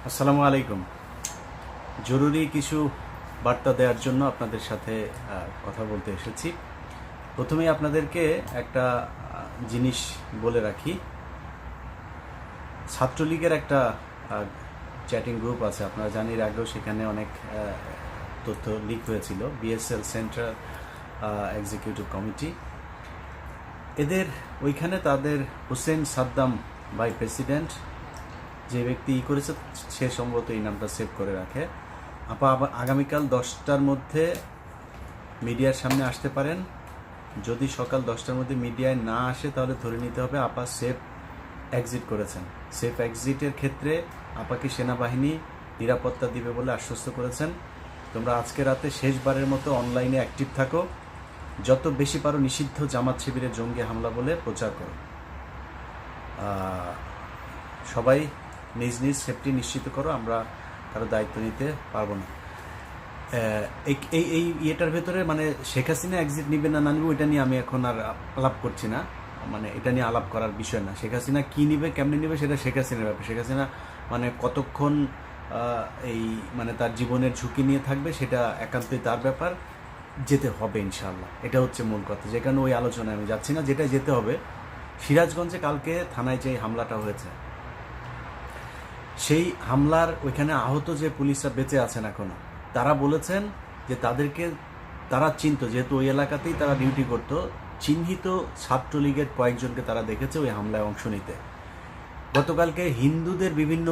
আসসালামু আলাইকুম। জরুরি কিছু বার্তা দেওয়ার জন্য আপনাদের সাথে কথা বলতে এসেছি। প্রথমেই আপনাদেরকে একটা জিনিস বলে রাখি। ছাত্রলীগের একটা চ্যাটিং গ্রুপ আছে, আপনারা জানেন, এর আগেও সেখানে অনেক তথ্য লিক হয়েছিল। বিএসএল সেন্ট্রাল এক্সিকিউটিভ কমিটি, এদের ওইখানে তাদের হোসেন সাদ্দাম ভাই প্রেসিডেন্ট, যে ব্যক্তি করেছে সে সম্ভবত এই নামটা সেভ করে রাখে। আগামীকাল 10টার মধ্যে মিডিয়ার সামনে আসতে পারেন। যদি সকাল 10টার মধ্যে মিডিয়ায় না আসে তাহলে ধরে নিতে হবে আপা সেফ এক্সিট করেছেন। সেফ এক্সিটের ক্ষেত্রে আপাকে সেনাবাহিনী নিরাপত্তা দিবে বলে আশ্বস্ত করেছেন। তোমরা আজকে রাতে শেষবারের মতো অনলাইনে অ্যাক্টিভ থাকো, যত বেশি পারো নিষিদ্ধ জামাত শিবিরের জঙ্গি হামলা বলে প্রচার করো। সবাই নিজ নিজ সেফটি নিশ্চিত করো, আমরা কারো দায়িত্ব নিতে পারবো না। এই ইয়েটার ভেতরে মানে শেখ হাসিনা এক্সিট নিবে না না নিবে ওইটা নিয়ে আমি এখন আর আলাপ করছি না, মানে এটা নিয়ে আলাপ করার বিষয় না। শেখ হাসিনা কী নিবে কেমনি নিবে সেটা শেখ হাসিনার ব্যাপার। শেখ হাসিনা মানে কতক্ষণ এই মানে তার জীবনের ঝুঁকি নিয়ে থাকবে সেটা একান্তই তার ব্যাপার। যেতে হবে ইনশাআল্লাহ, এটা হচ্ছে মূল কথা। যে কারণে ওই আলোচনায় আমি যাচ্ছি না। যেটা যেতে হবে, সিরাজগঞ্জে কালকে থানায় যে হামলাটা হয়েছে, সেই হামলার ওইখানে আহত যে পুলিশরা বেঁচে আছেন এখনো, তারা বলেছেন যে তারা চিনত, যেহেতু ওই এলাকাতেই তারা ডিউটি করতো, চিহ্নিত ছাত্রলীগের কয়েকজনকে তারা দেখেছে ওই হামলায় অংশ নিতে। গতকালকে হিন্দুদের বিভিন্ন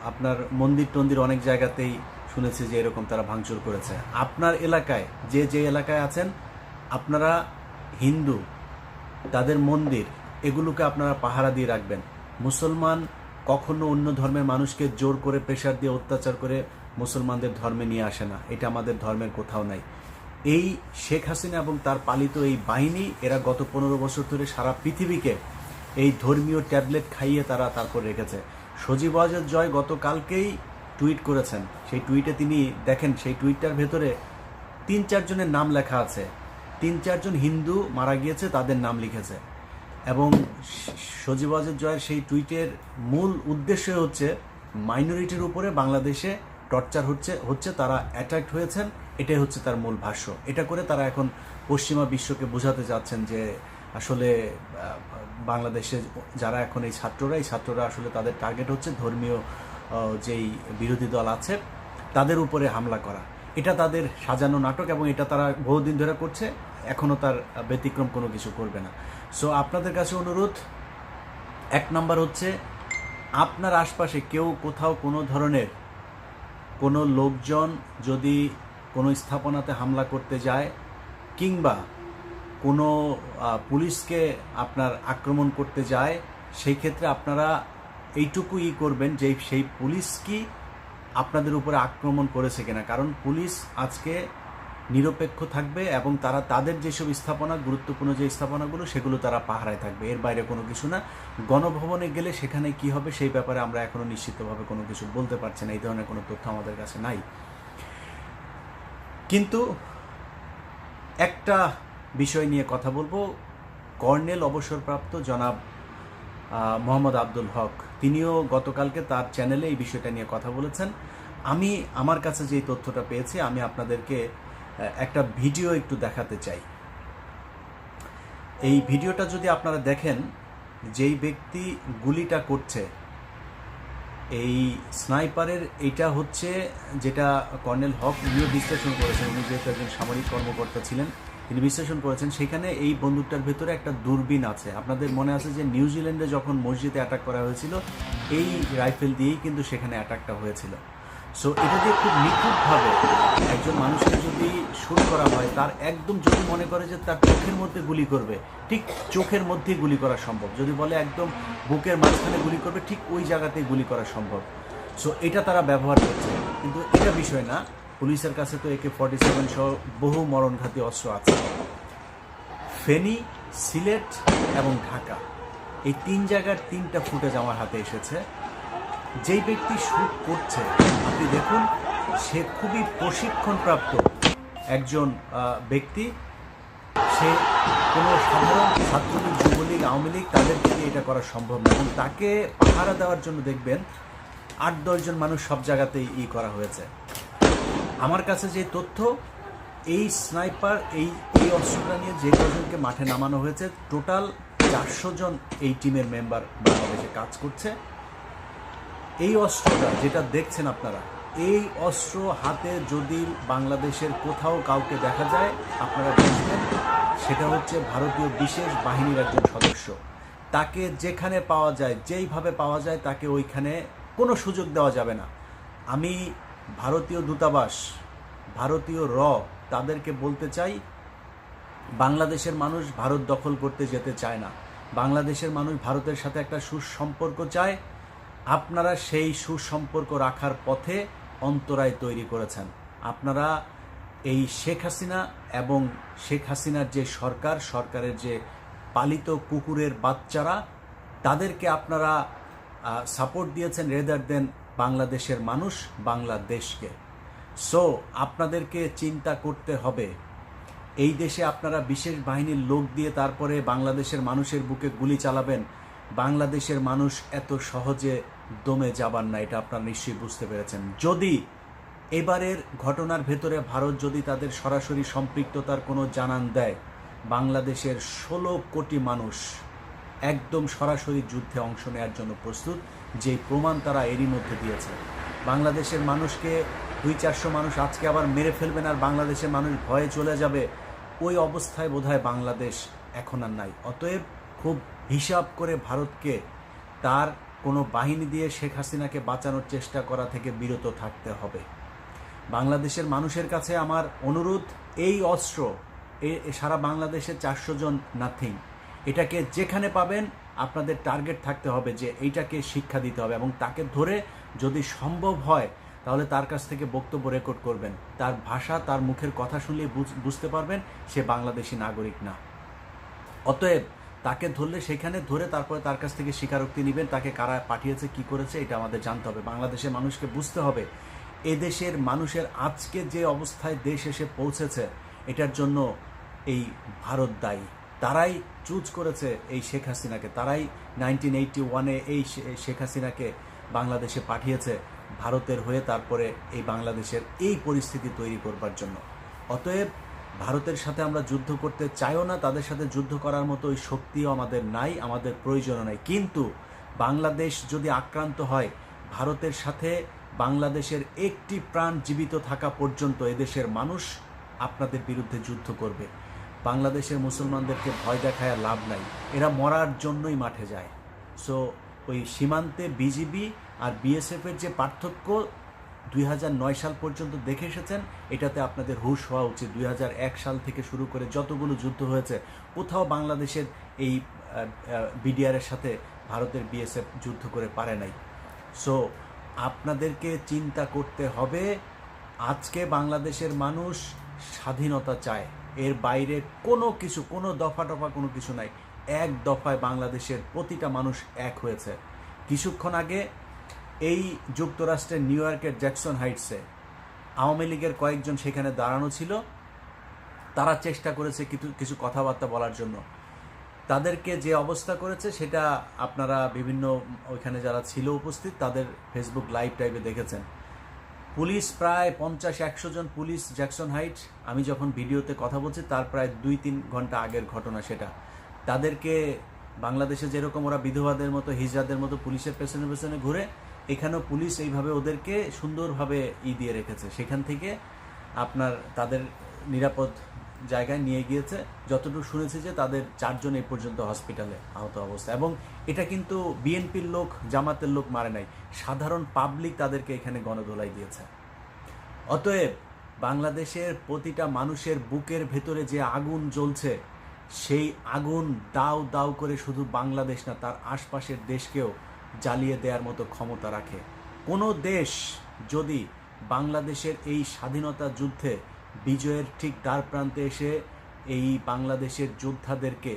আপনার মন্দির টন্দির অনেক জায়গাতেই শুনেছি যে এরকম তারা ভাঙচুর করেছে। আপনার এলাকায় যে এলাকায় আছেন আপনারা হিন্দু, তাদের মন্দির, এগুলোকে আপনারা পাহারা দিয়ে রাখবেন। মুসলমান কখনো অন্য ধর্মের মানুষকে জোর করে প্রেশার দিয়ে অত্যাচার করে মুসলমানদের ধর্মে নিয়ে আসে না, এটা আমাদের ধর্মের কোথাও নাই। এই শেখ হাসিনা এবং তার পালিত এই বাহিনী, এরা গত 15 বছর ধরে সারা পৃথিবীকে এই ধর্মীয় ট্যাবলেট খাইয়ে তারা তারপর রেখেছে। সজীব ওয়াজেদ জয় গতকালকেই টুইট করেছেন। সেই টুইটে তিনি দেখেন, সেই টুইটটার ভেতরে 3-4 জনের নাম লেখা আছে। 3-4 জন হিন্দু মারা গিয়েছে, তাদের নাম লিখেছে। এবং সজীব ওয়াজেদ জয়ের সেই টুইটের মূল উদ্দেশ্য হচ্ছে মাইনরিটির উপরে বাংলাদেশে টর্চার হচ্ছে তারা অ্যাট্যাক্ট হয়েছেন, এটাই হচ্ছে তার মূল ভাষ্য। এটা করে তারা এখন পশ্চিমা বিশ্বকে বোঝাতে যাচ্ছেন যে আসলে বাংলাদেশে যারা এখন এই ছাত্ররা আসলে তাদের টার্গেট হচ্ছে ধর্মীয় যেই বিরোধী দল আছে তাদের উপরে হামলা করা। এটা তাদের সাজানো নাটক এবং এটা তারা বহুদিন ধরে করছে, এখনও তার ব্যতিক্রম কোনো কিছু করবে না। সো আপনাদের কাছে অনুরোধ, 1 নাম্বার হচ্ছে আপনার আশপাশে কেউ কোথাও কোনো ধরনের কোনো লোকজন যদি কোনো স্থাপনাতে হামলা করতে যায় কিংবা কোনো পুলিশকে আপনার আক্রমণ করতে যায়, সেই ক্ষেত্রে আপনারা এইটুকুই করবেন যে সেই পুলিশ কি আপনাদের উপরে আক্রমণ করেছে কিনা। কারণ পুলিশ আজকে নিরপেক্ষ থাকবে এবং তারা তাদের যেসব স্থাপনা, গুরুত্বপূর্ণ যে স্থাপনাগুলো, সেগুলো তারা পাহারায় থাকবে, এর বাইরে কোনো কিছু না। গণভবনে গেলে সেখানে কি হবে সেই ব্যাপারে আমরা এখনও নিশ্চিতভাবে কোনো কিছু বলতে পারছি না, এই ধরনের কোনো তথ্য আমাদের কাছে নাই। কিন্তু একটা বিষয় নিয়ে কথা বলবো। কর্নেল অবসরপ্রাপ্ত জনাব মোহাম্মদ আব্দুল হক, তিনিও গতকালকে তার চ্যানেলে এই বিষয়টা নিয়ে কথা বলেছেন। আমার কাছে যে তথ্যটা পেয়েছি, আমি আপনাদেরকে একটা ভিডিও একটু দেখাতে চাই। এই ভিডিওটা যদি আপনারা দেখেন, যেই ব্যক্তি গুলিটা করছে, এই স্নাইপারের, এইটা হচ্ছে যেটা কর্নেল হক উনিও বিশ্লেষণ করেছেন। উনি যেহেতু একজন সামরিক কর্মকর্তা ছিলেন, তিনি বিশ্লেষণ করেছেন সেখানে এই বন্দুকটার ভেতরে একটা দূরবীন আছে। আপনাদের মনে আছে যে নিউজিল্যান্ডে যখন মসজিদে অ্যাটাক করা হয়েছিল, এই রাইফেল দিয়েই কিন্তু সেখানে অ্যাটাকটা হয়েছিল। সো এটা দিয়ে খুব নিখুঁতভাবে একজন মানুষকে যদি শুট করা হয়, তার একদম, যদি মনে করে যে তার চোখের মধ্যে গুলি করবে, ঠিক চোখের মধ্যেই গুলি করা সম্ভব। যদি বলে একদম বুকের মাঝখানে গুলি করবে, ঠিক ওই জায়গাতেই গুলি করা সম্ভব। সো এটা তারা ব্যবহার করছে। কিন্তু এটা বিষয় না, পুলিশের কাছে তো AK-47 সহ বহু মরণঘাতী অস্ত্র আছে। ফেনী, সিলেট এবং ঢাকা, এই 3 জায়গার 3টা ফুটেজ আমার হাতে এসেছে। যেই ব্যক্তি শুট করছে, আপনি দেখুন, সে খুবই প্রশিক্ষণপ্রাপ্ত একজন ব্যক্তি। সে কোনো সাধারণ ছাত্রলীগ, যুবলীগ, আওয়ামী লীগ, তাদের থেকে এটা করা সম্ভব না। এবং তাকে পাহারা দেওয়ার জন্য দেখবেন 8-10 জন মানুষ সব জায়গাতেই করা হয়েছে। আমার কাছে যে তথ্য, এই স্নাইপার এই অস্ত্রটা নিয়ে যে কজনকে মাঠে নামানো হয়েছে, টোটাল 400 জন এই টিমের মেম্বার বাংলাদেশে কাজ করছে। এই অস্ত্রটা যেটা দেখছেন আপনারা, এই অস্ত্র হাতে যদি বাংলাদেশের কোথাও কাউকে দেখা যায়, আপনারা বুঝবেন সেটা হচ্ছে ভারতীয় বিশেষ বাহিনীর একজন সদস্য। তাকে যেখানে পাওয়া যায়, যেইভাবে পাওয়া যায়, তাকে ওইখানে কোনো সুযোগ দেওয়া যাবে না। আমি ভারতীয় দূতাবাস, ভারতীয় তাদেরকে বলতে চাই, বাংলাদেশের মানুষ ভারত দখল করতে যেতে চায় না। বাংলাদেশের মানুষ ভারতের সাথে একটা সুসম্পর্ক চায়। আপনারা সেই সুসম্পর্ক রাখার পথে অন্তরায় তৈরি করেছেন। আপনারা এই শেখ হাসিনা এবং শেখ হাসিনার যে সরকারের যে পালিত কুকুরের বাচ্চারা, তাদেরকে আপনারা সাপোর্ট দিয়েছেন রেদার দেন বাংলাদেশের মানুষ, বাংলাদেশকে। সো আপনাদেরকে চিন্তা করতে হবে, এই দেশে আপনারা বিশেষ বাহিনীর লোক দিয়ে তারপরে বাংলাদেশের মানুষের বুকে গুলি চালাবেন। বাংলাদেশের মানুষ এত সহজে দমে যাবার না, এটা আপনারা নিশ্চয়ই বুঝতে পেরেছেন। যদি এবারের ঘটনার ভেতরে ভারত যদি তাদের সরাসরি সম্পৃক্ততার কোনো জানান দেয়, বাংলাদেশের 16 কোটি মানুষ একদম সরাসরি যুদ্ধে অংশ নেওয়ার জন্য প্রস্তুত, যে প্রমাণ তারা এরই মধ্যে দিয়েছে। বাংলাদেশের মানুষকে 200-400 মানুষ আজকে আবার মেরে ফেলবেন আর বাংলাদেশের মানুষ ভয়ে চলে যাবে, ওই অবস্থায় বোধহয় বাংলাদেশ এখন আর নাই। অতএব খুব হিসাব করে ভারতকে তার কোনো বাহিনী দিয়ে শেখ হাসিনাকে বাঁচানোর চেষ্টা করা থেকে বিরত থাকতে হবে। বাংলাদেশের মানুষের কাছে আমার অনুরোধ, এই অস্ত্র সারা বাংলাদেশে 400 জন নাথিং, এটাকে যেখানে পাবেন আপনাদের টার্গেট থাকতে হবে যে এইটাকে শিক্ষা দিতে হবে, এবং তাকে ধরে যদি সম্ভব হয় তাহলে তার কাছ থেকে বক্তব্য রেকর্ড করবেন। তার ভাষা, তার মুখের কথা শুনলে বুঝতে পারবেন সে বাংলাদেশি নাগরিক না। অতএব তাকে ধরলে সেখানে ধরে তারপরে তার কাছ থেকে স্বীকারোক্তি নেবেন, তাকে কারা পাঠিয়েছে, কি করেছে, এটা আমাদের জানতে হবে। বাংলাদেশের মানুষকে বুঝতে হবে এদেশের মানুষের আজকে যে অবস্থায় দেশ এসে পৌঁছেছে, এটার জন্য এই ভারত দায়ী। তারাই চুজ করেছে এই শেখ হাসিনাকে, তারাই 1981-এ এই শেখ হাসিনাকে বাংলাদেশে পাঠিয়েছে ভারতের হয়ে, তারপরে এই বাংলাদেশের এই পরিস্থিতি তৈরি করবার জন্য। অতএব ভারতের সাথে আমরা যুদ্ধ করতে চাইও না, তাদের সাথে যুদ্ধ করার মতো ওই শক্তিও আমাদের নাই, আমাদের প্রয়োজনও নাই। কিন্তু বাংলাদেশ যদি আক্রান্ত হয়, ভারতের সাথে বাংলাদেশের একটি প্রাণ জীবিত থাকা পর্যন্ত এদেশের মানুষ আপনাদের বিরুদ্ধে যুদ্ধ করবে। বাংলাদেশের মুসলমানদেরকে ভয় দেখায় লাভ নাই, এরা মরার জন্যই মাঠে যায়। সো ওই সীমান্তে বিজিবি আর বিএসএফের যে পার্থক্য 2009 সাল পর্যন্ত দেখে এসেছেন, এটাতে আপনাদের হুঁশ হওয়া উচিত। 2001 সাল থেকে শুরু করে যতগুলো যুদ্ধ হয়েছে, কোথাও বাংলাদেশের এই বিডিআরের সাথে ভারতের বিএসএফ যুদ্ধ করে পারে নাই। সো আপনাদেরকে চিন্তা করতে হবে, আজকে বাংলাদেশের মানুষ স্বাধীনতা চায়, এর বাইরে কোনো কিছু, কোনো দফা কোনো কিছু নাই। এক দফায় বাংলাদেশের প্রতিটা মানুষ এক হয়েছে। কিছুক্ষণ আগে এই যুক্তরাষ্ট্রের নিউ ইয়র্কের জ্যাকসন হাইটসে আওয়ামী লীগের কয়েকজন সেখানে দাঁড়ানো ছিল, তারা চেষ্টা করেছে কিছু কথাবার্তা বলার জন্য। তাদেরকে যে অবস্থা করেছে সেটা আপনারা বিভিন্ন ওইখানে যারা ছিল উপস্থিত তাদের ফেসবুক লাইভ টাইপে দেখেছেন। পুলিশ প্রায় 50-100 জন পুলিশ জ্যাকসন হাইটস, আমি যখন ভিডিওতে কথা বলছি তার প্রায় 2-3 ঘন্টা আগের ঘটনা সেটা। তাদেরকে বাংলাদেশে যেরকম ওরা বিধবাদের মতো, হিজড়াদের মতো পুলিশের পেছনে পেছনে ঘুরে, এখানেও পুলিশ এইভাবে ওদেরকে সুন্দরভাবে দিয়ে রেখেছে। সেখান থেকে আপনার তাদের নিরাপদ জায়গায় নিয়ে গিয়েছে। যতটুকু শুনেছি যে তাদের 4 জন এই পর্যন্ত হসপিটালে আহত অবস্থা, এবং এটা কিন্তু বিএনপির লোক, জামাতের লোক মারে নাই, সাধারণ পাবলিক তাদেরকে এখানে গণধোলাই দিয়েছে। অতএব বাংলাদেশের প্রতিটা মানুষের বুকের ভেতরে যে আগুন জ্বলছে, সেই আগুন দাউ দাউ করে শুধু বাংলাদেশ না, তার আশপাশের দেশকেও জ্বালিয়ে দেওয়ার মতো ক্ষমতা রাখে। কোনো দেশ যদি বাংলাদেশের এই স্বাধীনতা যুদ্ধে বিজয়ের ঠিক দ্বার প্রান্তে এসে এই বাংলাদেশের যোদ্ধাদেরকে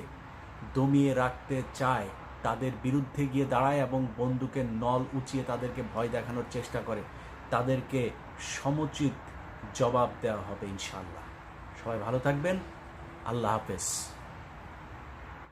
দমিয়ে রাখতে চায়, তাদের বিরুদ্ধে গিয়ে দাঁড়ায় এবং বন্দুকের নল উঁচিয়ে তাদেরকে ভয় দেখানোর চেষ্টা করে, তাদেরকে সমুচিত জবাব দেওয়া হবে ইনশাআল্লাহ। সবাই ভালো থাকবেন, আল্লাহ হাফেজ।